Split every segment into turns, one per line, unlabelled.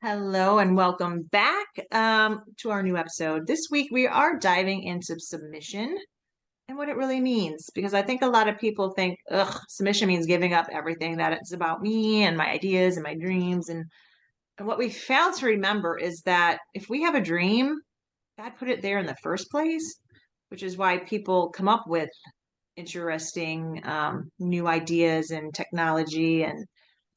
Hello and welcome back to our new episode. This week we are diving into submission and what it really means because I think a lot of people think, submission means giving up everything that it's about me and my ideas and my dreams. And what we fail to remember is that if we have a dream, God put it there in the first place, which is why people come up with interesting new ideas and technology and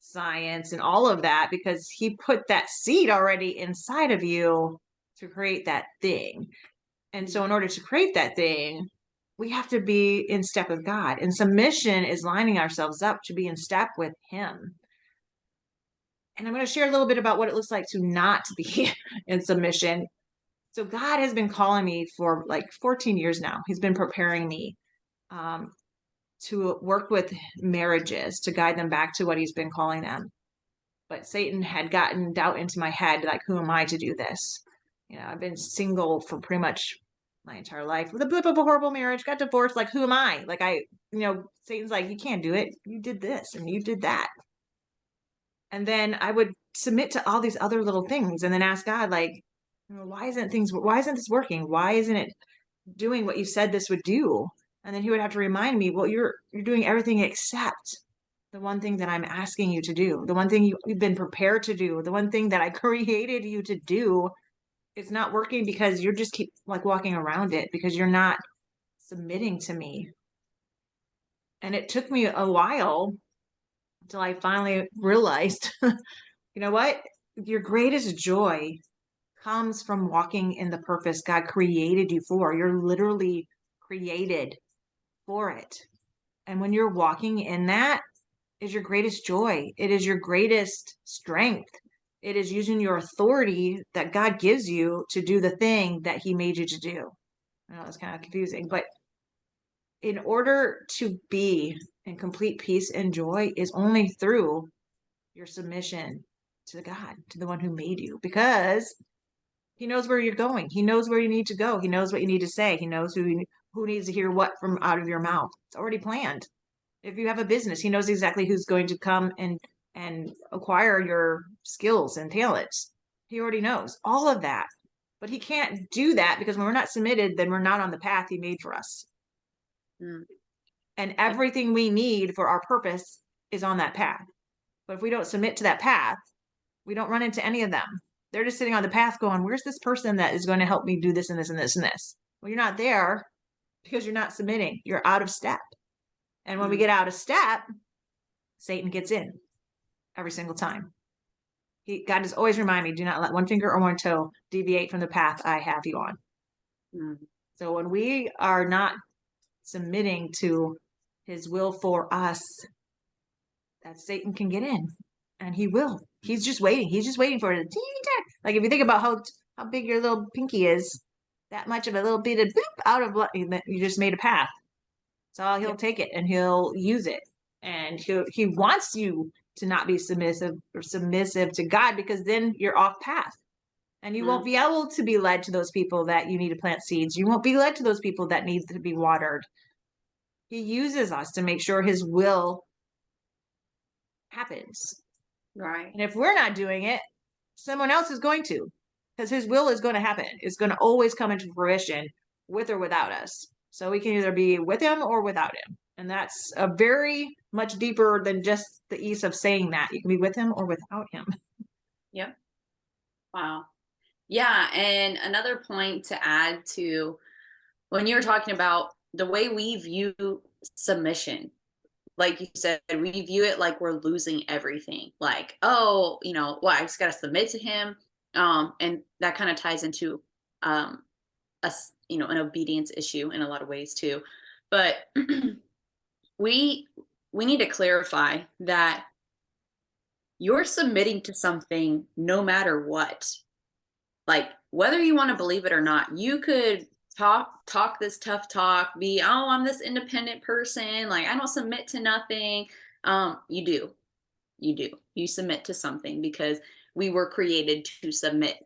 science and all of that because he put that seed already inside of you to create that thing. And so, in order to create that thing, we have to be in step with God. And submission is lining ourselves up to be in step with Him. And I'm going to share a little bit about what it looks like to not be in submission. So, God has been calling me for like 14 years now. He's been preparing me um, to work with marriages to guide them back to what He's been calling them. But Satan had gotten doubt into my head, like, who am I to do this? I've been single for pretty much my entire life with a blip of a horrible marriage, got divorced. Like, who am I? Satan's like, you can't do it. You did this and you did that. And then I would submit to all these other little things and then ask God, like, why isn't this working? Why isn't it doing what you said this would do? And then he would have to remind me, well, you're doing everything except the one thing that I'm asking you to do, the one thing you've been prepared to do, the one thing that I created you to do. It's not working because you're just keep like walking around it because you're not submitting to me. And it took me a while until I finally realized, you know what? Your greatest joy comes from walking in the purpose God created you for. You're literally created for it. And when you're walking in that is your greatest joy. It is your greatest strength. It is using your authority that God gives you to do the thing that He made you to do. I know that's kind of confusing, but in order to be in complete peace and joy is only through your submission to God, to the one who made you, because He knows where you're going. He knows where you need to go. He knows what you need to say. He knows who needs to hear what from out of your mouth. It's already planned. If you have a business, He knows exactly who's going to come and acquire your skills and talents. He already knows all of that. But He can't do that because when we're not submitted, then we're not on the path He made for us.
Mm.
And everything we need for our purpose is on that path. But if we don't submit to that path, we don't run into any of them. They're just sitting on the path going, where's this person that is going to help me do this and this and this and this? Well, you're not there because you're not submitting. You're out of step. And when we get out of step, Satan gets in every single time. God does always remind me, do not let one finger or one toe deviate from the path I have you on.
Mm.
So when we are not submitting to His will for us, that Satan can get in, and he will. He's just waiting. He's just waiting for it. Like if you think about how big your little pinky is, that much of a little bit of boop out of what you just made a path. So he'll
Yep.
take it and he'll use it, and he wants you to not be submissive to God because then you're off path. And you won't be able to be led to those people that you need to plant seeds. You won't be led to those people that need to be watered. He uses us to make sure His will happens.
Right.
And if we're not doing it, someone else is going to, because His will is going to happen. It's going to always come into fruition with or without us. So we can either be with Him or without Him. And that's a very much deeper than just the ease of saying that. You can be with Him or without Him.
Yep. Wow. Yeah. And another point to add to when you were talking about the way we view submission, like you said, we view it like we're losing everything. Like, oh, well, I just got to submit to Him. And that kind of ties into us, an obedience issue in a lot of ways too. But we need to clarify that you're submitting to something no matter what. Like whether you want to believe it or not, you could talk this tough talk, be, oh, I'm this independent person, like I don't submit to nothing. You do. You submit to something because we were created to submit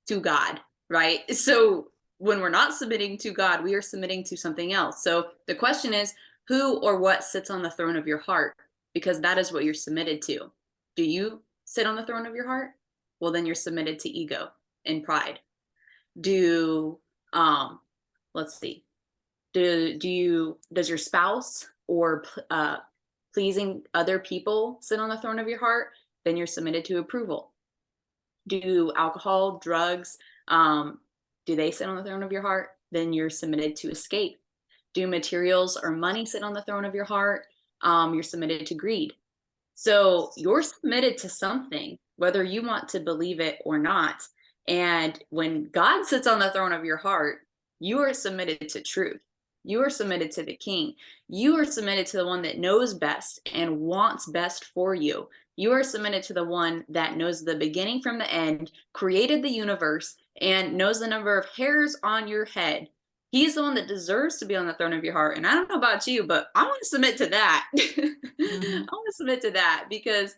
to God, right? So when we're not submitting to God, we are submitting to something else. So the question is, who or what sits on the throne of your heart? Because that is what you're submitted to. Do you sit on the throne of your heart? Well, then you're submitted to ego and pride. Do um let's see. Does your spouse or pleasing other people sit on the throne of your heart? Then you're submitted to approval. Do alcohol, drugs, um, do they sit on the throne of your heart? Then you're submitted to escape. Do materials or money sit on the throne of your heart? You're submitted to greed. So you're submitted to something, whether you want to believe it or not. And when God sits on the throne of your heart, you are submitted to truth. You are submitted to the King. You are submitted to the one that knows best and wants best for you. You are submitted to the one that knows the beginning from the end, created the universe, and knows the number of hairs on your head. He's the one that deserves to be on the throne of your heart. And I don't know about you, but I want to submit to that. I
Mhm.
want to submit to that because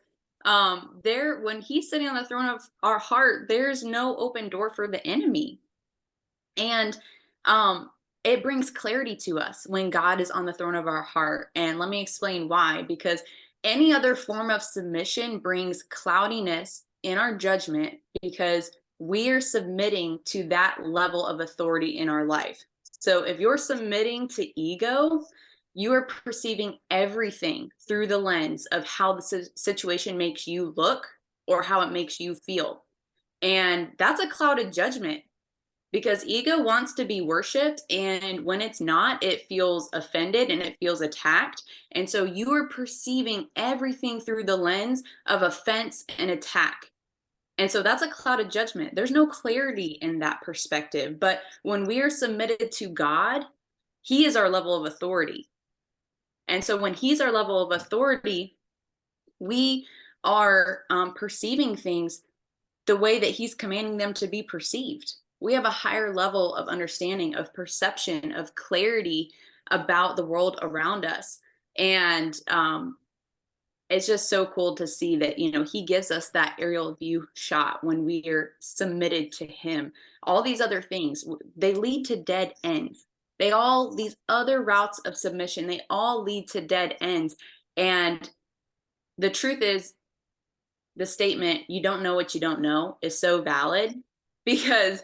there when he's sitting on the throne of our heart, there's no open door for the enemy. And um it brings clarity to us when God is on the throne of our heart. And let me explain why. Because any other form of submission brings cloudiness in our judgment because we are submitting to that level of authority in our life. So if you're submitting to ego, you are perceiving everything through the lens of how the situation makes you look or how it makes you feel. And that's a clouded judgment because ego wants to be worshiped, and when it's not, it feels offended and it feels attacked. And so you are perceiving everything through the lens of offense and attack. And so that's a clouded judgment. There's no clarity in that perspective. But when we are submitted to God, he is our level of authority. And so when he's our level of authority, we are perceiving things the way that he's commanding them to be perceived. We have a higher level of understanding, of perception, of clarity about the world around us. And it's just so cool to see that, he gives us that aerial view shot when we are submitted to him. All these other things, they lead to dead ends. These other routes of submission, they all lead to dead ends. And the truth is, the statement, you don't know what you don't know, is so valid because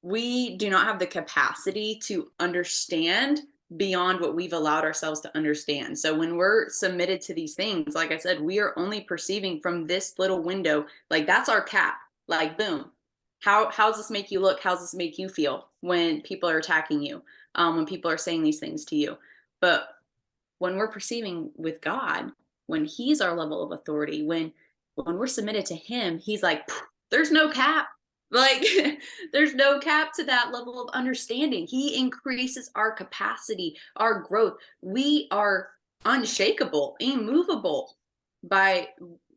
we do not have the capacity to understand beyond what we've allowed ourselves to understand. So when we're submitted to these things, like I said, we are only perceiving from this little window. Like that's our cap. Like boom. How's this make you look? How's this make you feel when people are attacking you? When people are saying these things to you? But when we're perceiving with God, when he's our level of authority, when we're submitted to him, he's like, there's no cap. Like there's no cap to that level of understanding. He increases our capacity, our growth. We are unshakable, immovable by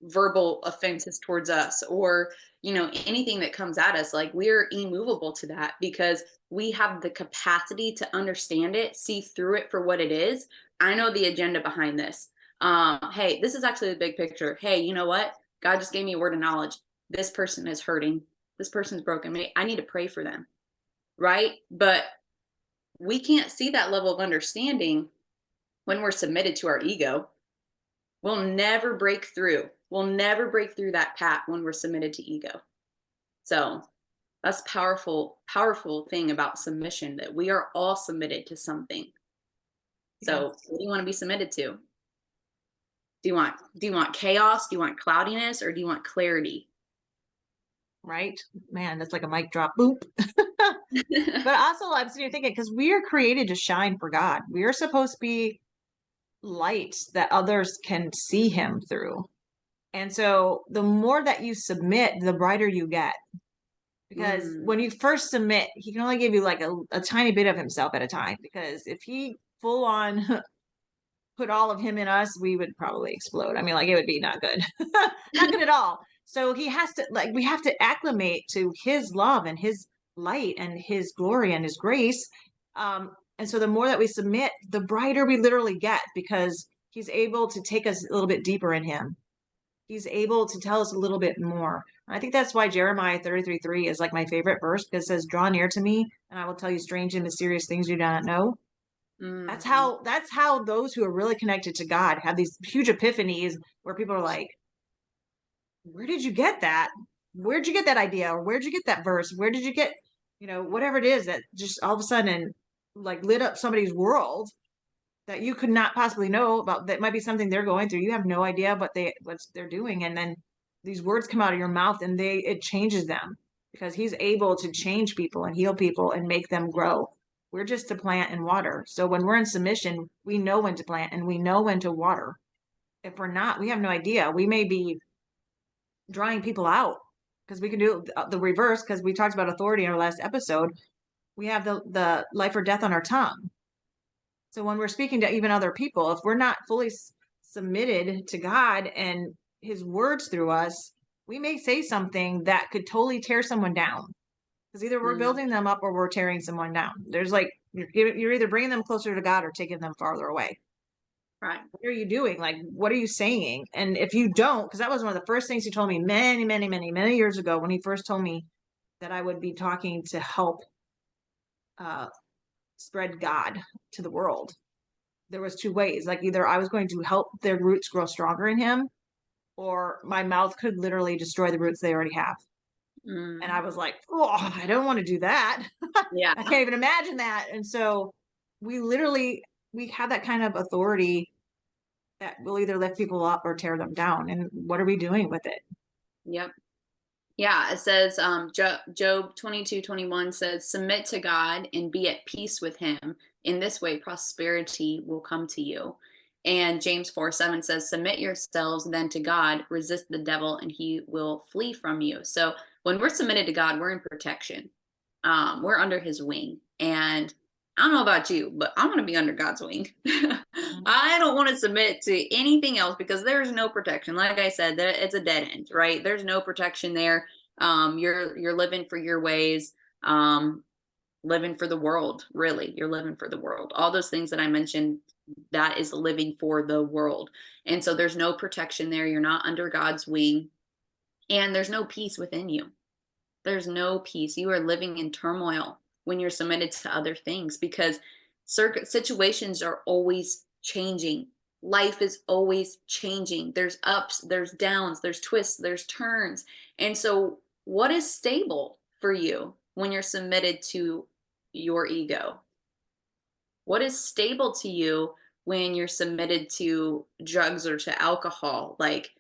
verbal offenses towards us or anything that comes at us. Like we're immovable to that because we have the capacity to understand it, see through it for what it is. I know the agenda behind this. Hey, this is actually the big picture. Hey, you know what? God just gave me a word of knowledge. This person is hurting. This person's broken. I need to pray for them. Right. But we can't see that level of understanding when we're submitted to our ego. We'll never break through. We'll never break through that path when we're submitted to ego. So that's powerful, powerful thing about submission, that we are all submitted to something. So
Yes.
what do you want to be submitted to? Do you want chaos? Do you want cloudiness, or do you want clarity?
Right? Man, that's like a mic drop. Boop. But also, I'm sitting here thinking, because we are created to shine for God. We are supposed to be light that others can see him through. And so the more that you submit, the brighter you get. Because
Mm,
when you first submit, he can only give you like a tiny bit of himself at a time. Because if he full on put all of him in us, we would probably explode. I mean, like it would be not good, not good at all. So he has to, like, we have to acclimate to his love and his light and his glory and his grace. And so the more that we submit, the brighter we literally get because he's able to take us a little bit deeper in him. He's able to tell us a little bit more. I think that's why Jeremiah 33:3 is like my favorite verse because it says, draw near to me and I will tell you strange and mysterious things you do not know.
mm,
That's how those who are really connected to God have these huge epiphanies where people are like, where did you get that? where'd you get that idea? Or where'd you get that verse? Where did you get, whatever it is that just all of a sudden like lit up somebody's world that you could not possibly know about, that might be something they're going through. You have no idea what they're doing. And then these words come out of your mouth and it changes them because he's able to change people and heal people and make them grow. We're just to plant and water. So when we're in submission, we know when to plant and we know when to water. If we're not, we have no idea. We may be drawing people out because we can do the reverse because we talked about authority in our last episode. We have the life or death on our tongue. So when we're speaking to even other people, if we're not fully submitted to God and his words through us, we may say something that could totally tear someone down because either we're
Mm,
building them up or we're tearing someone down. There's like, you're either bringing them closer to God or taking them farther away.
right.
What are you doing? Like, what are you saying? And if you don't, because that was one of the first things he told me many, many, many, many years ago when he first told me that I would be talking to help uh, spread God to the world. There was two ways. Like either I was going to help their roots grow stronger in him, or my mouth could literally destroy the roots they already have. And I
Mm,
was like, oh, I don't want to do that.
yeah.
I can't even imagine that. And so we literally we have that kind of authority that will either lift people up or tear them down. And what are we doing with it?
Yep. Yeah, it says Job 22:21 says, submit to God and be at peace with him. In this way, prosperity will come to you. And James 4:7 says, submit yourselves then to God, resist the devil, and he will flee from you. So when we're submitted to God, we're in protection. We're under his wing. And I don't know about you, but I want to be under God's wing.
Mhm.
I don't want to submit to anything else because there's no protection. Like I said, it's a dead end, right? There's no protection there. You're living for your ways, living for the world. Really, you're living for the world. All those things that I mentioned, that is living for the world. And so there's no protection there. You're not under God's wing, and there's no peace within you. There's no peace. You are living in turmoil when you're submitted to other things because situations are always changing. Life is always changing. There's ups, there's downs, there's twists, there's turns. And so, what is stable for you when you're submitted to your ego? What is stable to you when you're submitted to drugs or to alcohol? Like,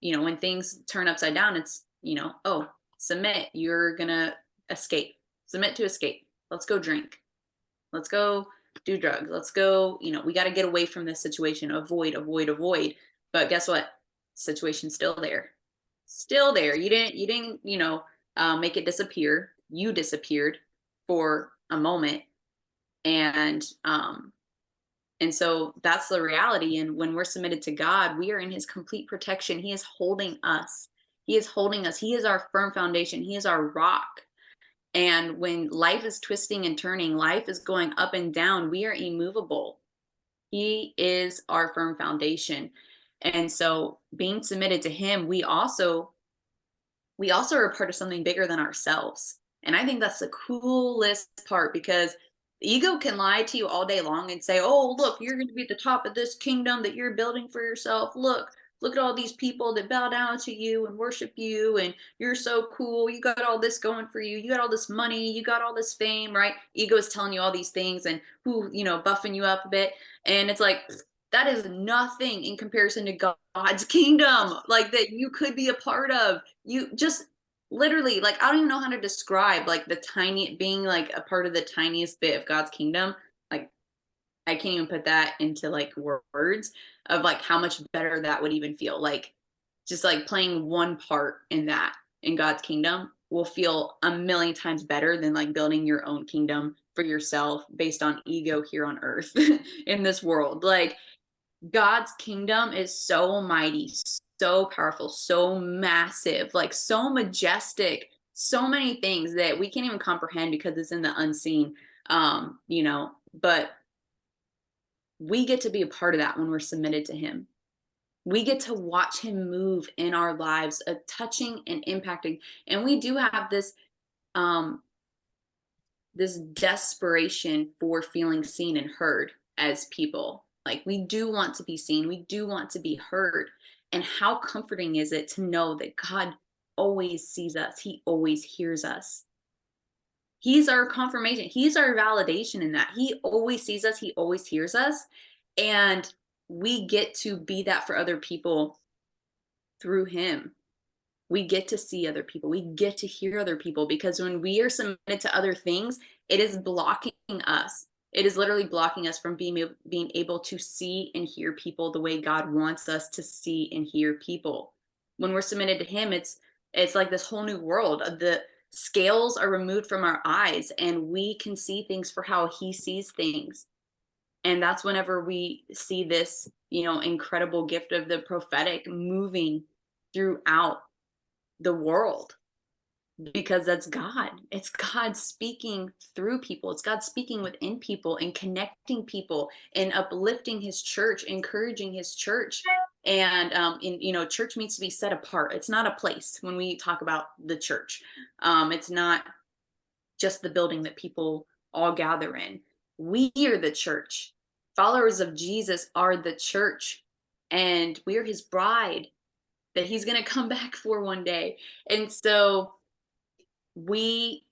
when things turn upside down, it's, oh, submit. You're going to escape. Submit to escape. Let's go drink. Let's go do drugs. Let's go, we got to get away from this situation. Avoid, avoid, avoid. But guess what? Situation's still there. Still there. You didn't, make it disappear. You disappeared for a moment. And so that's the reality. And when we're submitted to God, we are in his complete protection. He is holding us. He is holding us. He is our firm foundation. He is our rock. And when life is twisting and turning, life is going up and down, we are immovable. He is our firm foundation. And so being submitted to him, we also are a part of something bigger than ourselves. And I think that's the coolest part because the ego can lie to you all day long and say, oh, look, you're going to be at the top of this kingdom that you're building for yourself. Look at all these people that bow down to you and worship you. And you're so cool. You got all this going for you. You got all this money. You got all this fame, right? Ego is telling you all these things and buffing you up a bit. And it's like, that is nothing in comparison to God's kingdom, like that you could be a part of. You just literally, like, I don't even know how to describe like the tiny being like a part of the tiniest bit of God's kingdom. Like, I can't even put that into like words of like how much better that would even feel. Like, just like playing one part in that in God's kingdom will feel a million times better than like building your own kingdom for yourself based on ego here on earth in this world. Like, God's kingdom is so mighty, so powerful, so massive, like so majestic, so many things that we can't even comprehend because it's in the unseen. But we get to be a part of that when we're submitted to him. We get to watch him move in our lives, touching and impacting. And we do have um this desperation for feeling seen and heard as people. Like, we do want to be seen, we do want to be heard. And how comforting is it to know that God always sees us. He always hears us. He's our confirmation. He's our validation in that. He always sees us. He always hears us. And we get to be that for other people through him. We get to see other people. We get to hear other people, because when we are submitted to other things, it is blocking us. It is literally blocking us from being able to see and hear people the way God wants us to see and hear people. When we're submitted to him, it's like this whole new world. The scales are removed from our eyes and we can see things for how he sees things. And that's whenever we see this, incredible gift of the prophetic moving throughout the world, because that's God. It's God speaking through people. It's God speaking within people and connecting people and uplifting his church, encouraging his church. And church needs to be set apart. It's not a place. When we talk about the church, it's not just the building that people all gather in. We are the church. Followers of Jesus are the church, and we are his bride that he's going to come back for one day. And so he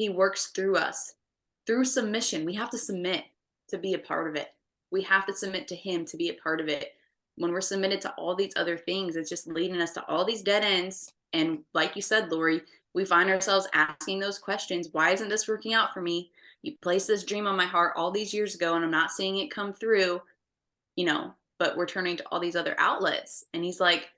works through us through submission. We have to submit to be a part of it. We have to submit to him to be a part of it. When we're submitted to all these other things, it's just leading us to all these dead ends. And like you said, Laurie, we find ourselves asking those questions. Why isn't this working out for me? You placed this dream on my heart all these years ago and I'm not seeing it come through, but we're turning to all these other outlets. And he's like,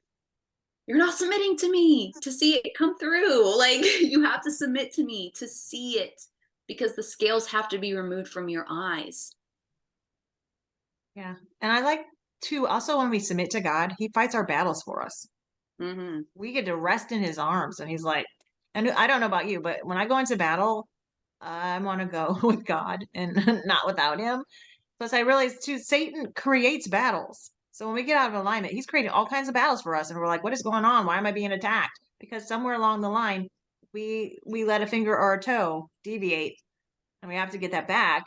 you're not submitting to me to see it come through. Like, you have to submit to me to see it, because the scales have to be removed from your eyes.
Yeah. And I like to also, when we submit to God, he fights our battles for us.
Mm-hmm.
We get to rest in his arms. And he's like, and I don't know about you, but when I go into battle, I want to go with God and not without him. Plus, I realize too, Satan creates battles. So when we get out of alignment, he's creating all kinds of battles for us. And we're like, what is going on? Why am I being attacked? Because somewhere along the line, we let a finger or a toe deviate, and we have to get that back.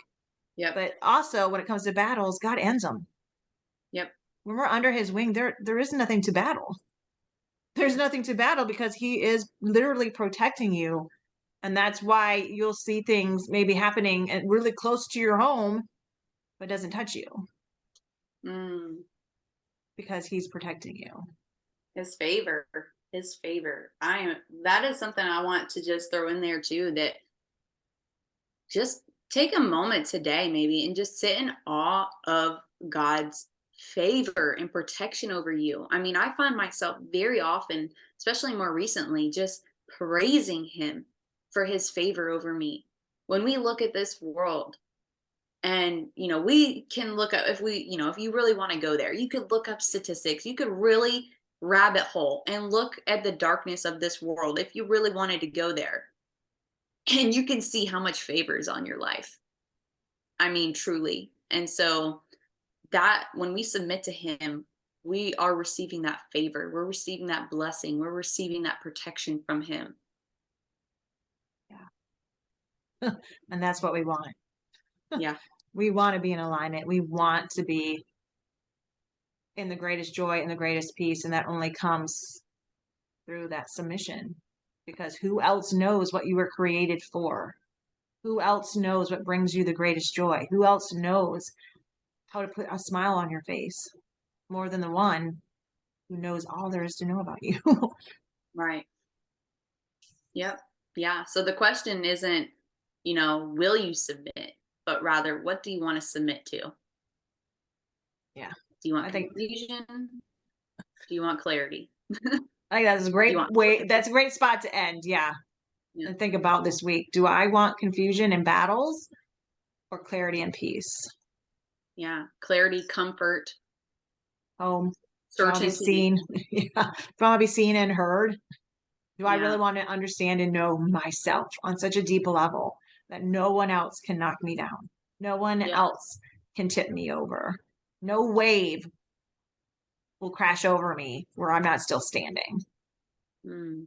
Yep.
But also, when it comes to battles, God ends them.
Yep.
When we're under his wing, there is nothing to battle. There's nothing to battle because he is literally protecting you. And that's why you'll see things maybe happening and really close to your home, but doesn't touch you
Mm.
because he's protecting you.
His favor. That is something I want to just throw in there too, that just take a moment today maybe and just sit in awe of God's favor and protection over you. I mean, I find myself very often, especially more recently, just praising him for his favor over me. When we look at this world, and we can look up, if you really want to go there, you could look up statistics. You could really rabbit hole and look at the darkness of this world if you really wanted to go there, and you can see how much favor is on your life. I mean, truly. And so that when we submit to him, we are receiving that favor. We're receiving that blessing. We're receiving that protection from him.
Yeah. And that's what we want.
Yeah.
We want to be in alignment. We want to be in the greatest joy and the greatest peace. And that only comes through that submission, because who else knows what you were created for? Who else knows what brings you the greatest joy? Who else knows how to put a smile on your face more than the one who knows all there is to know about you?
Right. Yep. Yeah. So the question isn't, will you submit, but rather, what do you want to submit to?
Yeah.
Do you want
I think
confusion? Do you want clarity?
I think that's a
Do
great
you want
way.
clarity?
That's a great spot to end. Yeah.
Yeah.
And think about this week. Do I want confusion and battles or clarity and peace?
Yeah. Clarity, comfort,
Home. Do I want to be
certainty.
seen? Yeah. Do I want to be seen and heard? Do I really
Yeah.
want to understand and know myself on such a deep level that no one else can knock me down? No one
Yep.
else can tip me over. No wave will crash over me where I'm not still standing.
Mm.